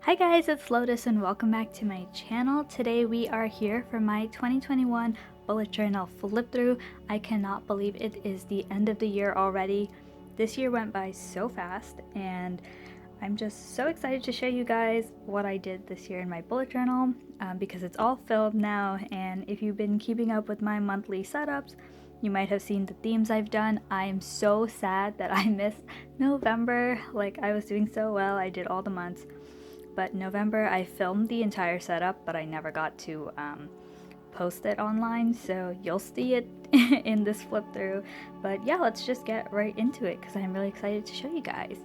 Hi guys, it's Lotus and welcome back to my channel. Today we are here for my 2021 bullet journal flip through. I cannot believe it is the end of the year already. This year went by so fast and I'm just so excited to show you guys what I did this year in my bullet journal because it's all filmed now, and if you've been keeping up with my monthly setups, you might have seen the themes I've done. I am so sad that I missed November. Like, I was doing so well, I did all the months. But November, I filmed the entire setup, but I never got to post it online, so you'll see it in this flip through. But yeah, let's just get right into it because I'm really excited to show you guys.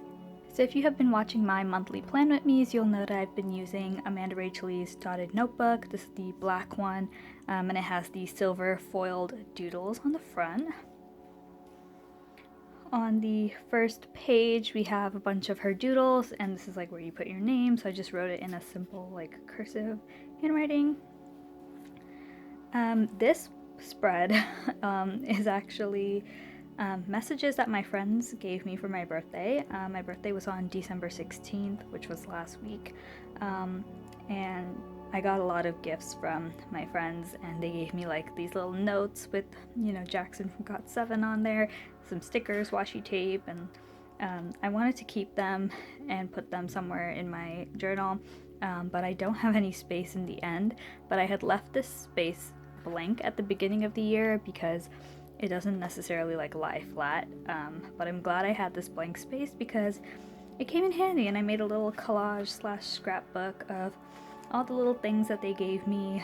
So if you have been watching my monthly plan with me's, you'll know that I've been using Amanda Rachel's dotted notebook. This is the black one, and it has the silver foiled doodles on the front. On the first page we have a bunch of her doodles, and this is like where you put your name, so I just wrote it in a simple like cursive handwriting. This spread is actually messages that my friends gave me for my birthday. My birthday was on December 16th, which was last week, and I got a lot of gifts from my friends, and they gave me like these little notes with, you know, Jackson from Got7 on there, some stickers, washi tape, and I wanted to keep them and put them somewhere in my journal, but I don't have any space in the end. But I had left this space blank at the beginning of the year because it doesn't necessarily like lie flat, but I'm glad I had this blank space because it came in handy, and I made a little collage slash scrapbook of all the little things that they gave me,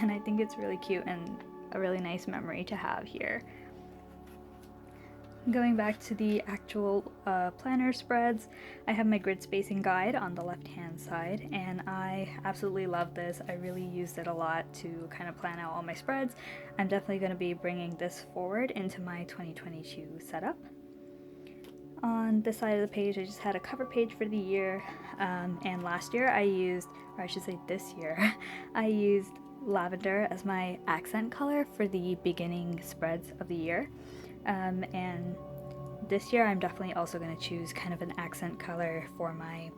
and I think it's really cute and a really nice memory to have here. Going back to the actual planner spreads, I have my grid spacing guide on the left hand side, and I absolutely love this. I really used it a lot to kind of plan out all my spreads. I'm definitely going to be bringing this forward into my 2022 setup. On this side of the page, I just had a cover page for the year, and last year I used, or I should say this year, I used lavender as my accent color for the beginning spreads of the year. And this year I'm definitely also going to choose kind of an accent color for my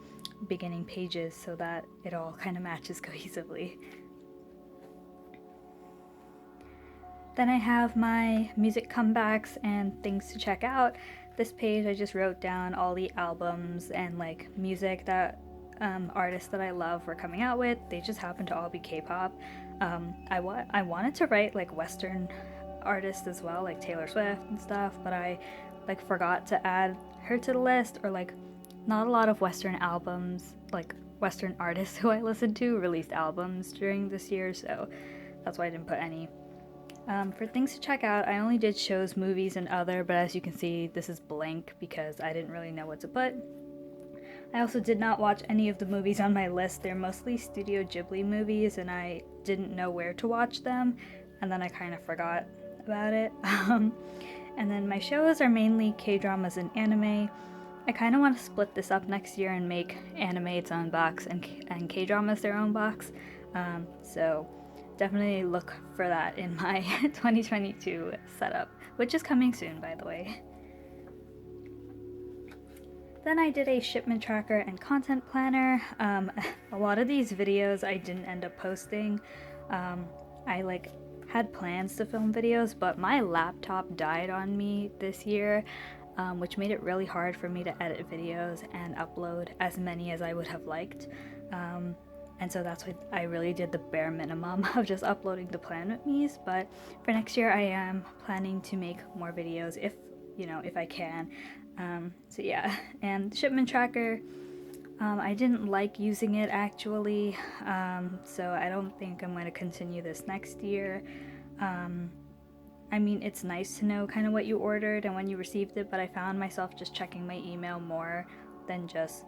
beginning pages so that it all kind of matches cohesively. Then I have my music comebacks and things to check out. This page I just wrote down all the albums and like music that artists that I love were coming out with. They just happen to all be K-pop. I wanted to write like Western artists as well, like Taylor Swift and stuff, but I like forgot to add her to the list, or like not a lot of Western albums, like Western artists who I listened to released albums during this year, so that's why I didn't put any. For things to check out, I only did shows, movies, and other, but as you can see, this is blank because I didn't really know what to put. I also did not watch any of the movies on my list. They're mostly Studio Ghibli movies, and I didn't know where to watch them, and then I kind of forgot about it. And then my shows are mainly K-dramas and anime. I kind of want to split this up next year and make anime its own box and K-dramas their own box. So definitely look for that in my 2022 setup, which is coming soon, by the way. Then I did a shipment tracker and content planner. A lot of these videos I didn't end up posting. I like had plans to film videos, but my laptop died on me this year, which made it really hard for me to edit videos and upload as many as I would have liked. And so that's why I really did the bare minimum of just uploading the plan with me's. But for next year, I am planning to make more videos if I can. So yeah, and shipment tracker, I didn't like using it actually, so I don't think I'm going to continue this next year. I mean, it's nice to know kind of what you ordered and when you received it, but I found myself just checking my email more than just,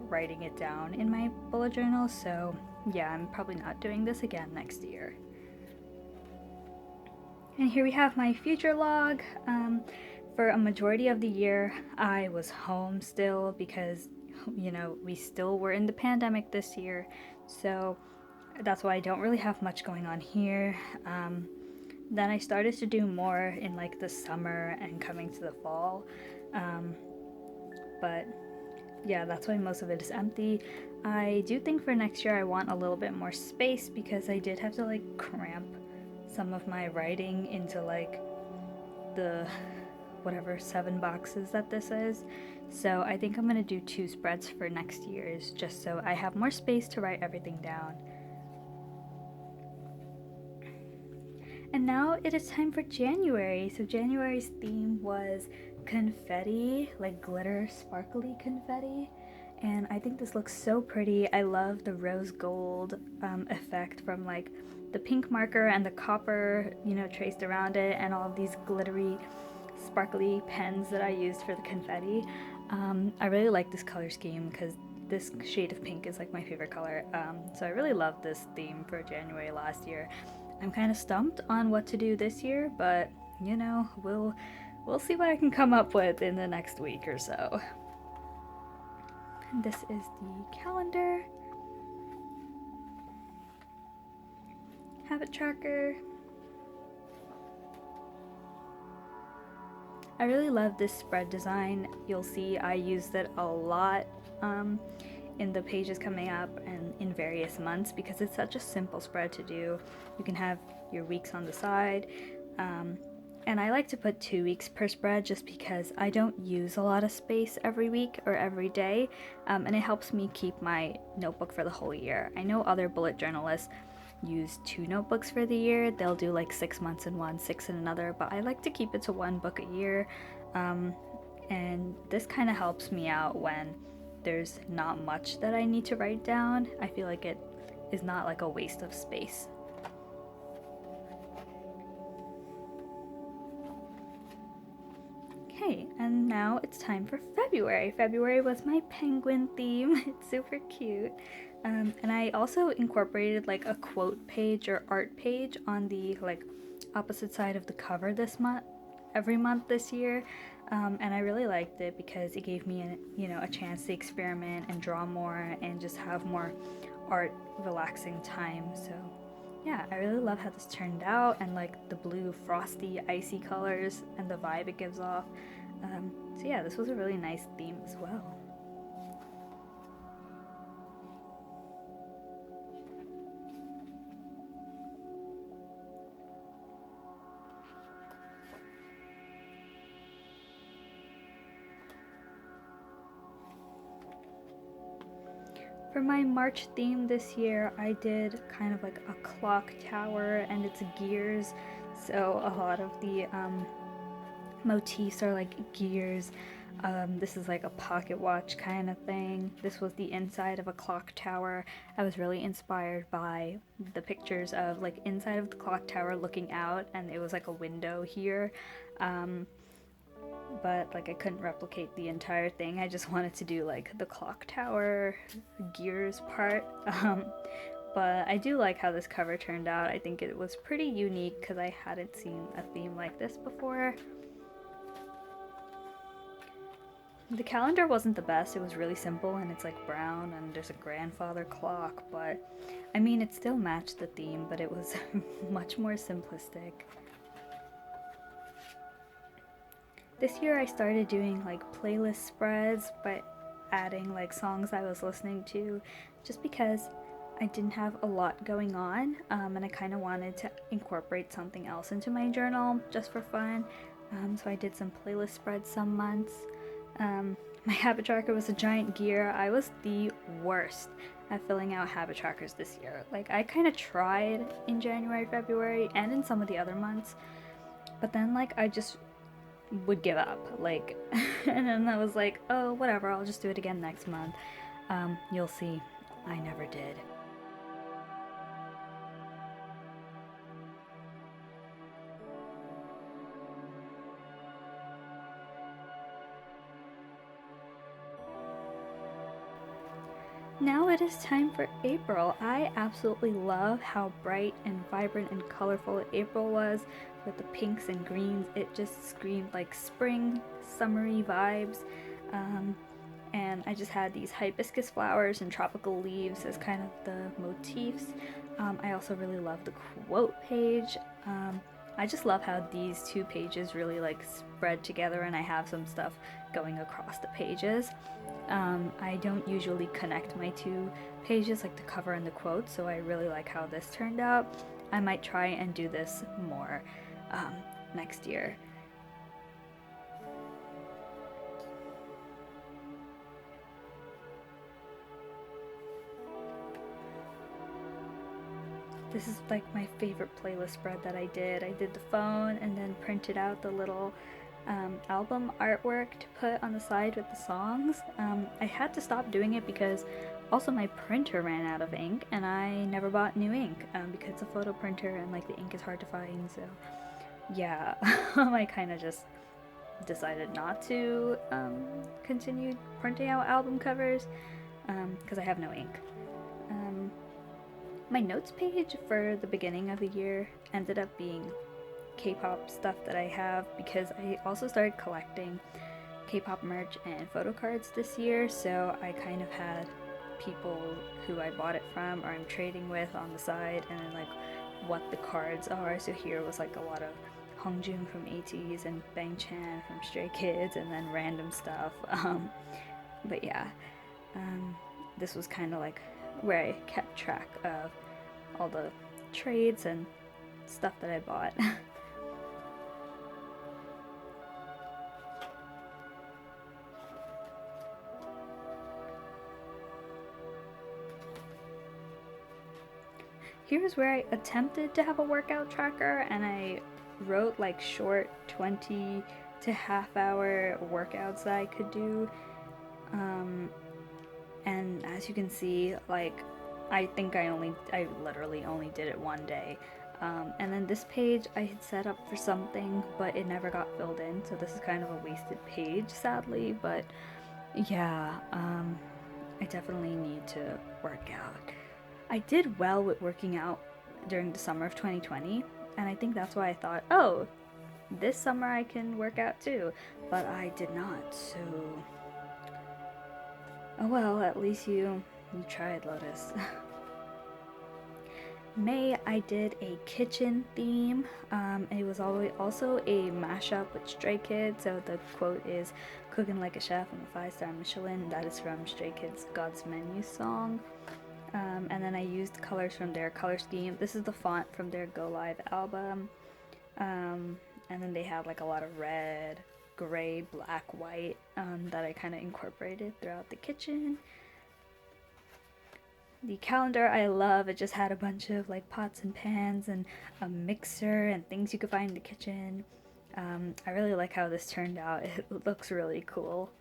writing it down in my bullet journal. So yeah, I'm probably not doing this again next year. And here we have my future log. For a majority of the year, I was home still because, we still were in the pandemic this year. So that's why I don't really have much going on here. Then I started to do more in like the summer and coming to the fall. But yeah, that's why most of it is empty. I do think for next year I want a little bit more space because I did have to like cramp some of my writing into like the whatever 7 boxes that this is. So I think I'm gonna do 2 spreads for next year's just so I have more space to write everything down. And now it is time for January. So January's theme was confetti, like glitter sparkly confetti. And I think this looks so pretty. I love the rose gold effect from like the pink marker and the copper, traced around it, and all of these glittery, sparkly pens that I used for the confetti. I really like this color scheme because this shade of pink is like my favorite color. So I really love this theme for January last year. I'm kind of stumped on what to do this year, but we'll see what I can come up with in the next week or so. And this is the calendar, habit tracker. I really love this spread design. You'll see I used it a lot in the pages coming up and in various months because it's such a simple spread to do. You can have your weeks on the side, and I like to put 2 weeks per spread just because I don't use a lot of space every week or every day, and it helps me keep my notebook for the whole year. I know other bullet journalists use 2 notebooks for the year. They'll do like 6 months in one, 6 in another, but I like to keep it to 1 book a year, and this kind of helps me out when there's not much that I need to write down. I feel like it is not like a waste of space. Okay, and now it's time for February. February was my penguin theme. It's super cute. And I also incorporated like a quote page or art page on the like opposite side of the cover every month this year. And I really liked it because it gave me a chance to experiment and draw more and just have more art relaxing time. So yeah, I really love how this turned out, and like the blue frosty icy colors and the vibe it gives off. So yeah, this was a really nice theme as well. For my March theme this year, I did kind of like a clock tower and its gears. So a lot of the motifs are like gears. This is like a pocket watch kind of thing. This was the inside of a clock tower. I was really inspired by the pictures of like inside of the clock tower looking out, and it was like a window here. But like I couldn't replicate the entire thing. I just wanted to do like the clock tower gears part. But I do like how this cover turned out. I think it was pretty unique because I hadn't seen a theme like this before. The calendar wasn't the best. It was really simple and it's like brown and there's a grandfather clock, but I mean it still matched the theme, but it was much more simplistic. This year I started doing like playlist spreads by adding like songs I was listening to just because I didn't have a lot going on, and I kind of wanted to incorporate something else into my journal just for fun. So I did some playlist spreads some months. My habit tracker was a giant gear. I was the worst at filling out habit trackers this year. Like I kind of tried in January, February, and in some of the other months, but then like I just would give up, like and then I was like, oh whatever, I'll just do it again next month. You'll see, I never did. Now it is time for April. I absolutely love how bright and vibrant and colorful April was with the pinks and greens. It just screamed like spring, summery vibes. And I just had these hibiscus flowers and tropical leaves as kind of the motifs. I also really love the quote page. I just love how these 2 pages really like spread together and I have some stuff going across the pages. I don't usually connect my two pages, like the cover and the quote, so I really like how this turned out. I might try and do this more next year. This is like my favorite playlist spread that I did. I did the phone and then printed out the little album artwork to put on the side with the songs. I had to stop doing it because also my printer ran out of ink and I never bought new ink because it's a photo printer and like the ink is hard to find. So yeah, I kind of just decided not to continue printing out album covers because I have no ink. My notes page for the beginning of the year ended up being K-pop stuff that I have because I also started collecting K-pop merch and photo cards this year, so I kind of had people who I bought it from or I'm trading with on the side, and then like what the cards are. So here was like a lot of Hongjoong from ATEEZ and Bang Chan from Stray Kids, and then random stuff. But yeah, this was kind of like where I kept track of all the trades and stuff that I bought. Here's where I attempted to have a workout tracker and I wrote like short 20 to half hour workouts that I could do. And as you can see, like I think I literally only did it one day. And then this page I had set up for something, but it never got filled in, so this is kind of a wasted page, sadly. But yeah, I definitely need to work out. I did well with working out during the summer of 2020, and I think that's why I thought, oh, this summer I can work out too, but I did not, so... Oh well, at least you tried, Lotus. May, I did a kitchen theme. It was also a mashup with Stray Kids, so the quote is "Cooking like a chef on a 5-star Michelin." That is from Stray Kids' God's Menu song. And then I used colors from their color scheme. This is the font from their Go Live album. And then they had like a lot of red, gray, black, white that I kind of incorporated throughout the kitchen. The calendar I love. It just had a bunch of like pots and pans and a mixer and things you could find in the kitchen. I really like how this turned out. It looks really cool.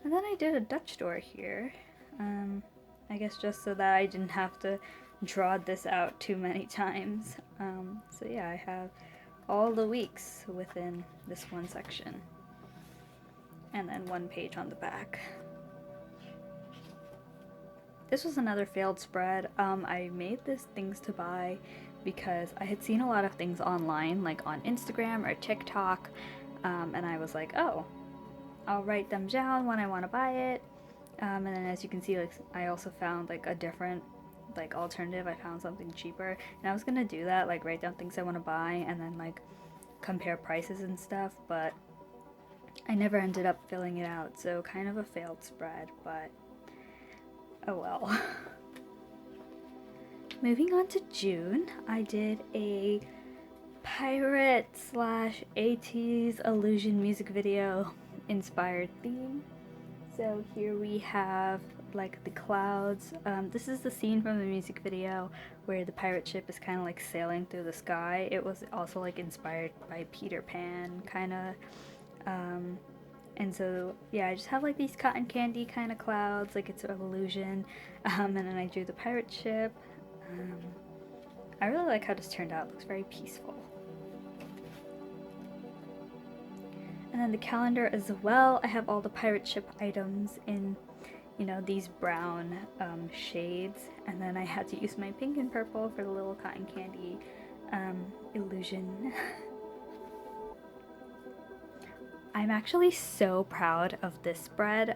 And then I did a Dutch door here. I guess just so that I didn't have to draw this out too many times. So yeah, I have all the weeks within this one section. And then one page on the back. This was another failed spread. I made this things to buy because I had seen a lot of things online, like on Instagram or TikTok, and I was like, oh, I'll write them down when I want to buy it. And then as you can see, like I also found like a different like alternative. I found something cheaper, and I was gonna do that, like write down things I want to buy and then like compare prices and stuff, but I never ended up filling it out, so kind of a failed spread, but oh well. Moving on to June, I did a pirate / ATEEZ illusion music video inspired theme. So here we have like the clouds. This is the scene from the music video where the pirate ship is kind of like sailing through the sky. It was also like inspired by Peter Pan kind of. And so yeah, I just have like these cotton candy kind of clouds, like it's an illusion. And then I drew the pirate ship. I really like how this turned out. It looks very peaceful. And then the calendar as well. I have all the pirate ship items in, you know, these brown shades. And then I had to use my pink and purple for the little cotton candy illusion. I'm actually so proud of this spread.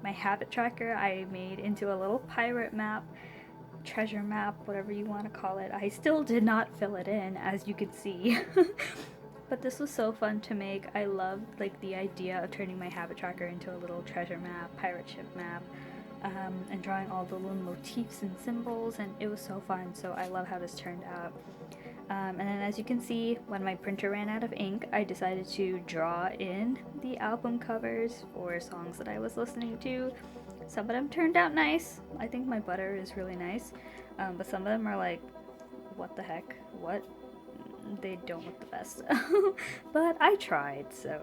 My habit tracker I made into a little pirate map. treasure map, whatever you want to call it. I still did not fill it in, as you can see. But this was so fun to make. I loved like the idea of turning my habit tracker into a little treasure map, pirate ship map, and drawing all the little motifs and symbols, and it was so fun. So I love how this turned out. And then as you can see, when my printer ran out of ink, I decided to draw in the album covers for songs that I was listening to. Some of them turned out nice. I think my butter is really nice. But some of them are like, what the heck? What? They don't look the best. But I tried, so.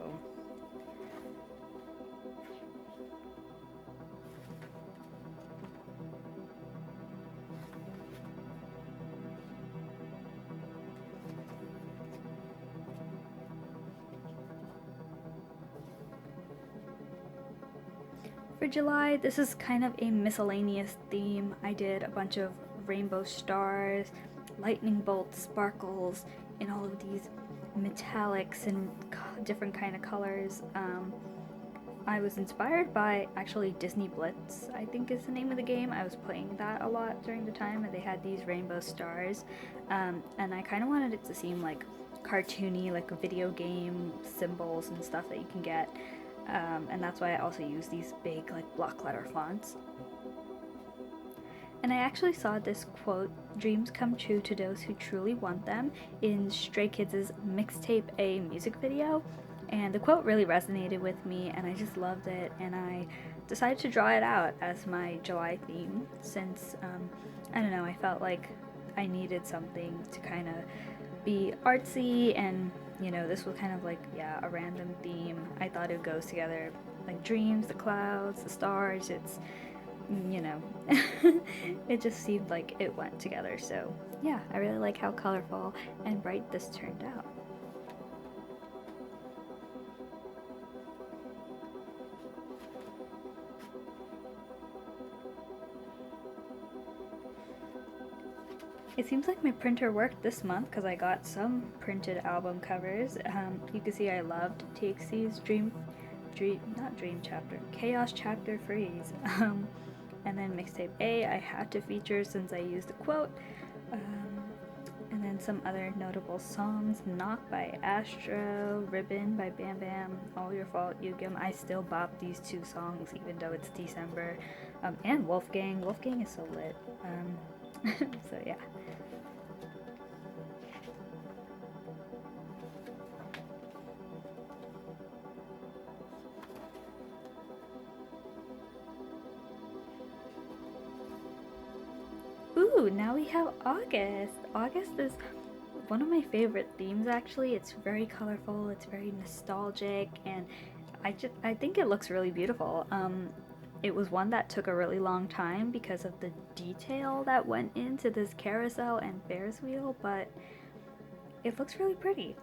For July, this is kind of a miscellaneous theme. I did a bunch of rainbow stars, lightning bolts, sparkles, and all of these metallics and different kind of colors. I was inspired by actually Disney Blitz, I think is the name of the game. I was playing that a lot during the time, and they had these rainbow stars, and I kind of wanted it to seem like cartoony, like video game symbols and stuff that you can get. And that's why I also use these big like block letter fonts. And I actually saw this quote, "Dreams come true to those who truly want them," in Stray Kids' Mixtape A music video. And the quote really resonated with me, and I just loved it, and I decided to draw it out as my July theme since, I don't know, I felt like I needed something to kind of be artsy, and you know, this was kind of like, yeah, a random theme. I thought it goes together, like dreams, the clouds, the stars. It's, you know, it just seemed like it went together. So yeah, I really like how colorful and bright this turned out. It seems like my printer worked this month because I got some printed album covers. You can see I loved TXT's not Dream Chapter, Chaos Chapter Freeze. And then Mixtape A I had to feature since I used the quote. And then some other notable songs: Knock by Astro, Ribbon by Bam Bam, All Your Fault, Yugim. I still bop these two songs even though it's December. And Wolfgang. Wolfgang is so lit. So yeah. Ooh, now we have August. August is one of my favorite themes actually. It's very colorful, it's very nostalgic, and I think it looks really beautiful. It was one that took a really long time because of the detail that went into this carousel and Ferris wheel, but it looks really pretty.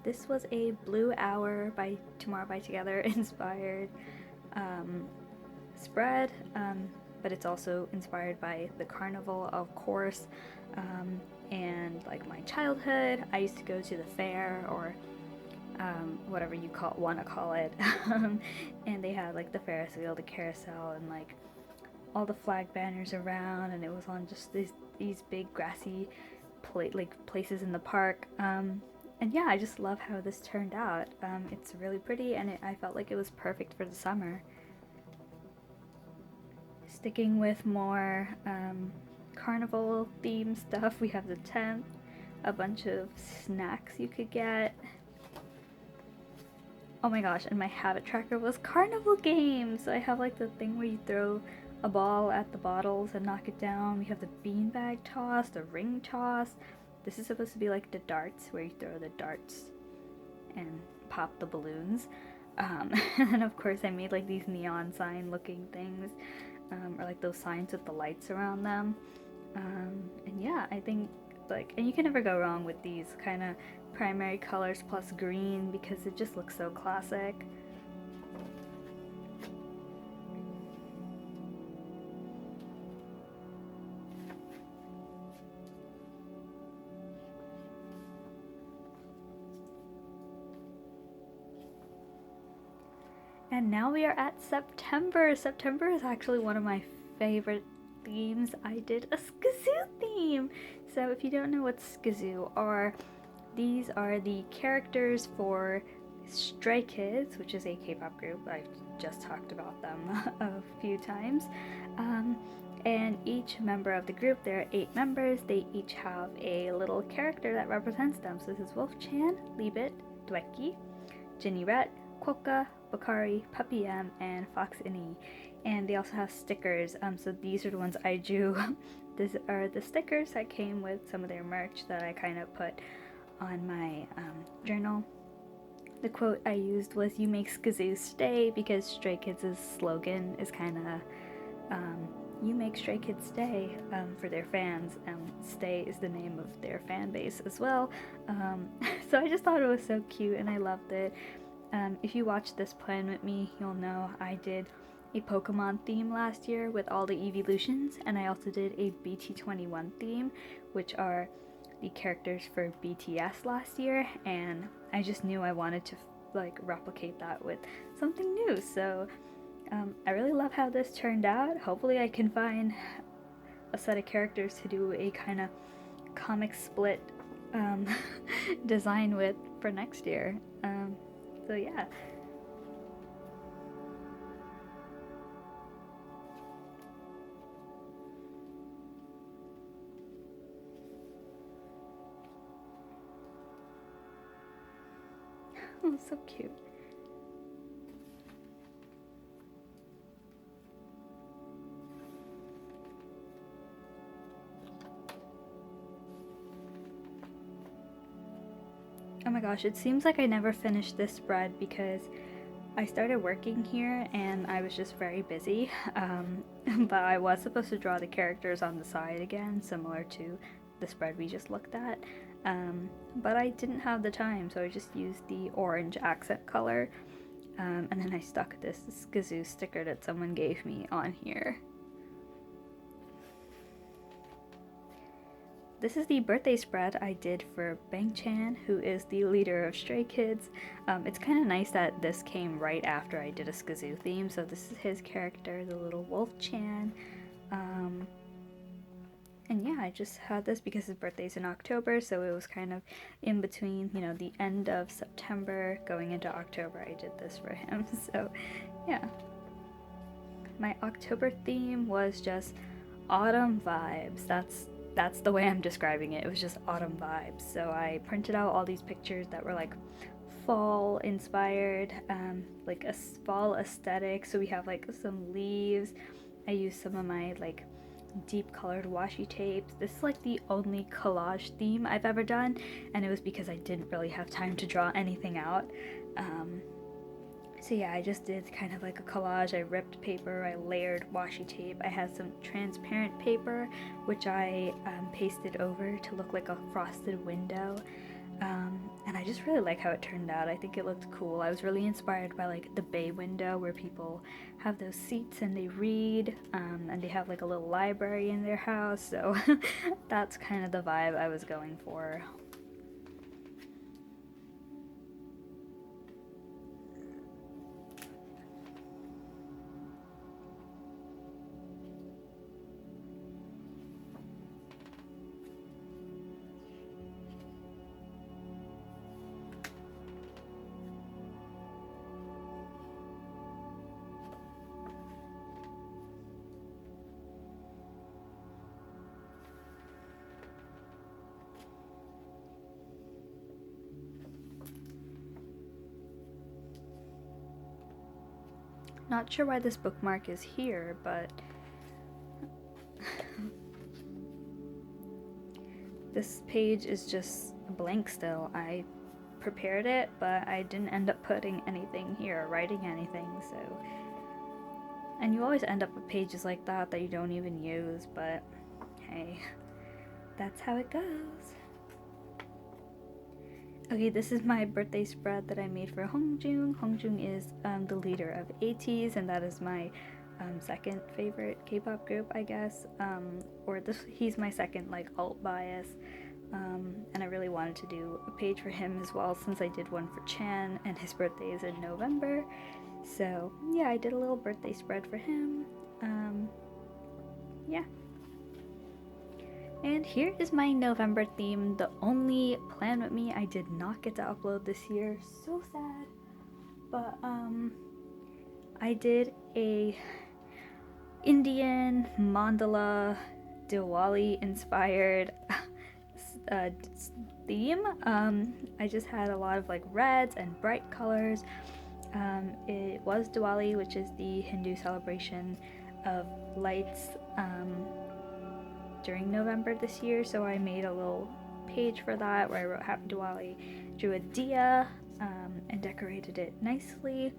This was a Blue Hour by Tomorrow by Together inspired spread, but it's also inspired by the carnival, of course, and like my childhood. I used to go to the fair, or whatever you want to call it, and they had like the Ferris wheel, the carousel, and like all the flag banners around, and it was on just these big grassy places in the park. And yeah, I just love how this turned out. It's really pretty, and I felt like it was perfect for the summer. Sticking with more carnival themed stuff, we have the tent, a bunch of snacks you could get. Oh my gosh, and my habit tracker was carnival games. So I have like the thing where you throw a ball at the bottles and knock it down. We have the beanbag toss, the ring toss. This is supposed to be like the darts, where you throw the darts and pop the balloons. And then of course I made like these neon sign looking things, or like those signs with the lights around them. And yeah, I think and you can never go wrong with these kind of primary colors plus green, because it just looks so classic. And now we are at September. September is actually one of my favorite themes, I did a Skazoo theme. So if you don't know what Skazoo are, these are the characters for Stray Kids, which is a K-pop group. I've just talked about them a few times. And each member of the group, there are 8 members, they each have a little character that represents them. So this is Wolf-chan, Libet, Dweki, Jinny Ret, Quokka, Bakari, Puppy M, and Fox Ini. And they also have stickers, so these are the ones I drew. These are the stickers that came with some of their merch that I kind of put on my journal. The quote I used was, "You make Skazoo stay," because Stray Kids' slogan is kind of, you make Stray Kids stay, for their fans. Stay is the name of their fan base as well. So I just thought it was so cute and I loved it. If you watch this plan with me, you'll know I did a Pokemon theme last year with all the evolutions, and I also did a BT21 theme, which are the characters for BTS last year, and I just knew I wanted to replicate that with something new. So I really love how this turned out. Hopefully I can find a set of characters to do a kind of comic split design with for next year. So yeah. Oh, so cute. Oh my gosh, it seems like I never finished this spread because I started working here and I was just very busy. But I was supposed to draw the characters on the side again, similar to the spread we just looked at. But I didn't have the time, so I just used the orange accent color. And then I stuck this Skazoo sticker that someone gave me on here. This is the birthday spread I did for Bang-chan, who is the leader of Stray Kids. It's kind of nice that this came right after I did a Skazoo theme, so this is his character, the little Wolf-chan. And yeah, I just had this because his birthday's in October, so it was kind of in between, the end of September going into October. I did this for him, so yeah. My October theme was just autumn vibes. That's the way I'm describing it. It was just autumn vibes. So I printed out all these pictures that were like fall inspired, like a fall aesthetic. So we have like some leaves. I used some of my like deep colored washi tapes. This is like the only collage theme I've ever done, and it was because I didn't really have time to draw anything out. So yeah, I just did kind of like a collage. I ripped paper, I layered washi tape, I had some transparent paper which I pasted over to look like a frosted window, and I just really like how it turned out. I think it looked cool. I was really inspired by like the bay window where people have those seats and they read, and they have like a little library in their house, so that's kind of the vibe I was going for. Not sure why this bookmark is here, but this page is just blank still. I prepared it, but I didn't end up putting anything here or writing anything, so... And you always end up with pages like that you don't even use, but hey, that's how it goes. Okay, this is my birthday spread that I made for Hongjung. Hongjung is the leader of ATEEZ, and that is my second favorite K-pop group, I guess. He's my second like alt bias, and I really wanted to do a page for him as well since I did one for Chan, and his birthday is in November. So yeah, I did a little birthday spread for him. yeah. And here is my November theme, the only Plan With Me I did not get to upload this year. So sad. But I did a Indian mandala Diwali inspired theme. I just had a lot of like reds and bright colors. It was Diwali, which is the Hindu celebration of lights during November this year, so I made a little page for that where I wrote Happy Diwali, drew a diya, and decorated it nicely.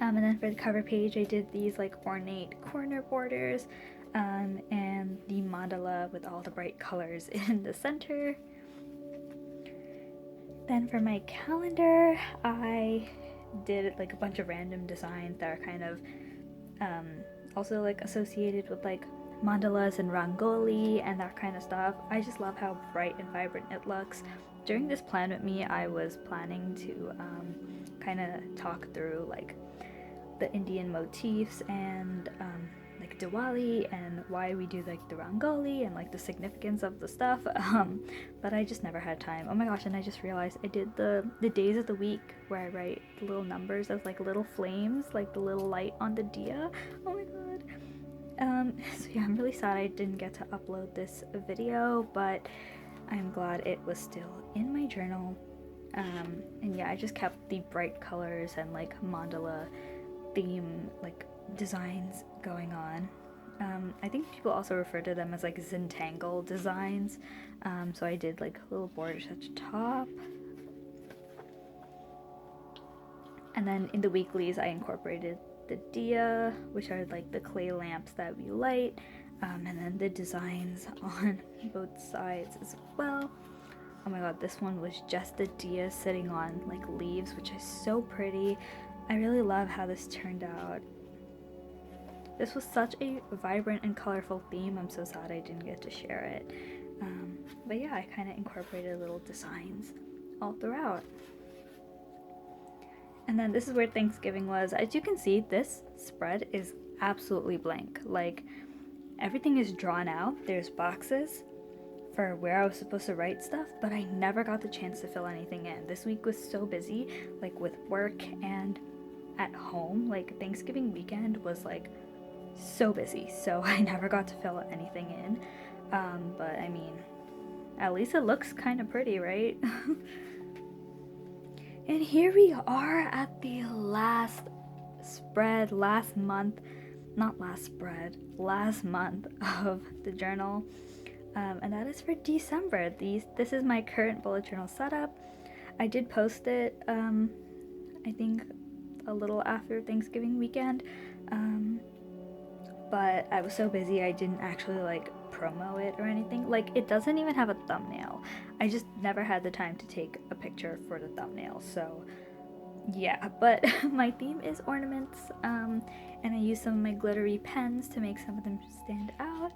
And then for the cover page, I did these like ornate corner borders, and the mandala with all the bright colors in the center. Then for my calendar, I did like a bunch of random designs that are kind of also like associated with like mandalas and rangoli and that kind of stuff. I just love how bright and vibrant it looks. During this Plan With Me, I was planning to kind of talk through like the Indian motifs and like Diwali and why we do like the rangoli and like the significance of the stuff, but I just never had time. Oh my gosh, and I just realized I did the days of the week where I write the little numbers as like little flames, like the little light on the diya. Oh my god. So yeah, I'm really sad I didn't get to upload this video, but I'm glad it was still in my journal. And yeah, I just kept the bright colors and like mandala theme like designs going on. I think people also refer to them as like Zentangle designs. So I did like little borders at the top. And then in the weeklies, I incorporated the diya, which are like the clay lamps that we light, and then the designs on both sides as well. Oh my god, this one was just the diya sitting on like leaves, which is so pretty. I really love how this turned out. This was such a vibrant and colorful theme. I'm so sad I didn't get to share it. But yeah, I kind of incorporated little designs all throughout. And then this is where Thanksgiving was. As you can see, this spread is absolutely blank. Like, everything is drawn out. There's boxes for where I was supposed to write stuff, but I never got the chance to fill anything in. This week was so busy, like with work and at home. Like, Thanksgiving weekend was like so busy, so I never got to fill anything in. But I mean, at least it looks kind of pretty, right? And here we are at the last spread, last month of the journal. And that is for December. This is my current bullet journal setup. I did post it, I think a little after Thanksgiving weekend, but I was so busy I didn't actually like promo it or anything. Like, it doesn't even have a thumbnail. I just never had the time to take a picture for the thumbnail, so yeah. But my theme is ornaments, and I used some of my glittery pens to make some of them stand out,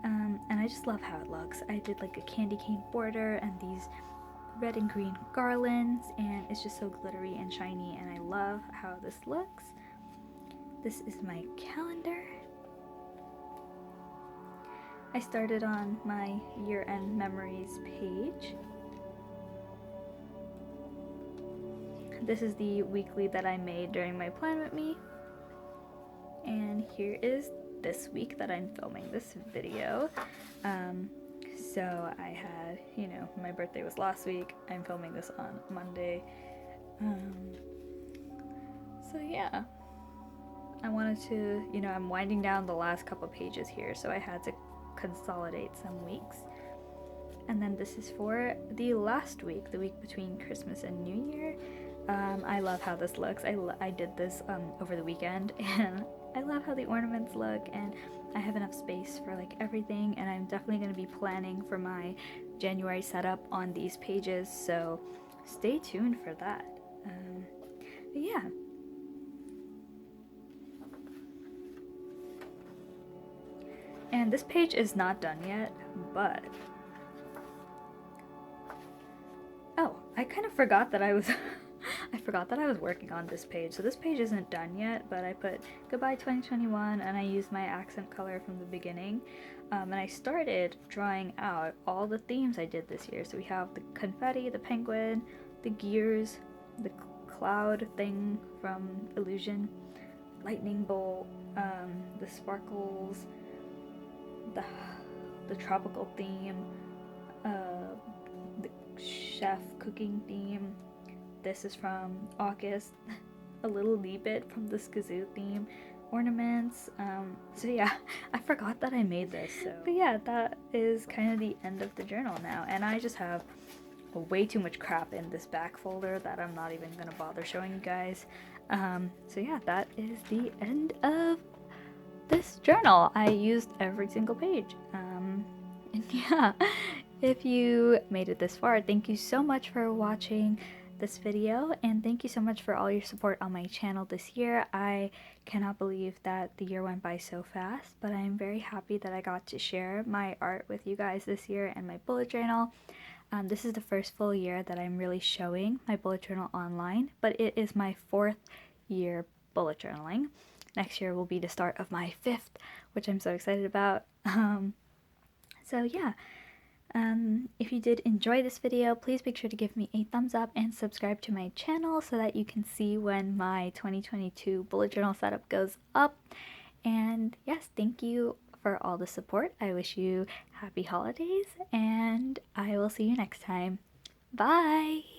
and I just love how it looks. I did like a candy cane border and these red and green garlands, and it's just so glittery and shiny, and I love how this looks. This is my calendar. I started on my year-end memories page. This is the weekly that I made during my Plan With Me. And here is this week that I'm filming this video. So I had, my birthday was last week. I'm filming this on Monday. So yeah. I wanted to, I'm winding down the last couple pages here, so I had to consolidate some weeks. And then this is for the last week, the week between Christmas and New Year. I love how this looks. I did this over the weekend, and I love how the ornaments look, and I have enough space for like everything, and I'm definitely going to be planning for my January setup on these pages, so stay tuned for that. But yeah. And this page is not done yet, but... Oh, I kind of forgot that I was I forgot that I was working on this page. So this page isn't done yet, but I put goodbye 2021 and I used my accent color from the beginning. And I started drawing out all the themes I did this year. So we have the confetti, the penguin, the gears, the cloud thing from Illusion, lightning bolt, the sparkles, the tropical theme, the chef cooking theme. This is from August, a little wee bit from the Skazoo theme, ornaments. So yeah, I forgot that I made this. So. But yeah, that is kind of the end of the journal now, and I just have way too much crap in this back folder that I'm not even gonna bother showing you guys. So yeah, that is the end of this journal. I used every single page. And yeah, if you made it this far, thank you so much for watching this video, and thank you so much for all your support on my channel this year. I cannot believe that the year went by so fast, but I'm very happy that I got to share my art with you guys this year and my bullet journal. This is the first full year that I'm really showing my bullet journal online, but it is my 4th year bullet journaling. Next year will be the start of my 5th, which I'm so excited about. So yeah, if you did enjoy this video, please make sure to give me a thumbs up and subscribe to my channel so that you can see when my 2022 bullet journal setup goes up. And yes, thank you for all the support. I wish you happy holidays, and I will see you next time. Bye!